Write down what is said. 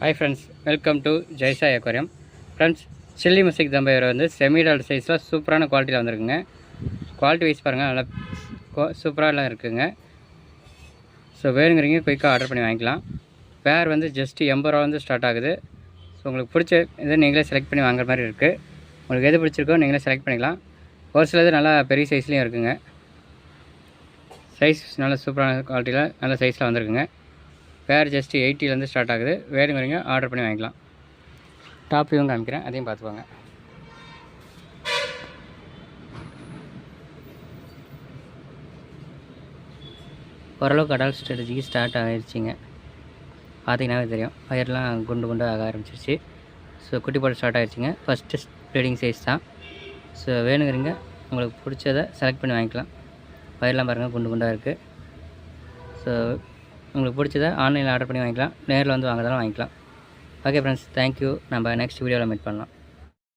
Hi friends, welcome to Jaisa aquarium. Friends, chilli mystic தம்பையர் வந்து semi adult சைஸில் சூப்பரான குவாலிட்டியில் வந்துருக்குங்க. குவாலிட்டி வைஸ் பாருங்கள், நல்லா சூப்பராகலாம் இருக்குங்க. ஸோ வேணுங்கிறீங்க குயிக்காக ஆர்டர் பண்ணி வாங்கிக்கலாம். பேர் வந்து ஜஸ்ட்டு 80 ரூபா வந்து ஸ்டார்ட் ஆகுது. ஸோ உங்களுக்கு பிடிச்ச இதை நீங்களே செலக்ட் பண்ணி வாங்குற மாதிரி இருக்குது. உங்களுக்கு எது பிடிச்சிருக்கோ நீங்களே செலக்ட் பண்ணிக்கலாம். ஒரு சிலது நல்லா பெரிய சைஸ்லேயும் இருக்குங்க. சைஸ் நல்லா சூப்பரான குவாலிட்டியில் நல்ல சைஸில் வந்துருக்குங்க. பேர் ஜஸ்ட்டு 80லேருந்து ஸ்டார்ட் ஆகுது. வேணுங்கிறீங்க ஆர்டர் பண்ணி வாங்கிக்கலாம். டாப் வியூவும் காமிக்கிறேன், அதையும் பார்த்துக்கோங்க. ஓரளவுக்கு அடல்ட் ஸ்ட்ராட்டஜிக்கு ஸ்டார்ட் ஆகிடுச்சிங்க. பார்த்தீங்கன்னாவே தெரியும், வயர்லாம் குண்டு குண்டு ஆக ஆரம்பிச்சிருச்சு. ஸோ குட்டி போட ஸ்டார்ட் ஆகிடுச்சிங்க. ஃபஸ்ட்டு ப்ரீடிங் சைஸ் தான். ஸோ வேணுங்கிறீங்க உங்களுக்கு பிடிச்சதை செலக்ட் பண்ணி வாங்கிக்கலாம். வயர்லாம் பாருங்கள் குண்டு குண்டாக இருக்குது. ஸோ உங்களுக்கு பிடிச்சதை ஆன்லைனில் ஆர்டர் பண்ணி வாங்கிக்கலாம். நேரில் வந்து வாங்குறதாலும் வாங்கிக்கலாம். Okay friends, thank you. நம்ம நெக்ஸ்ட் வீடியோவில் மீட் பண்ணலாம்.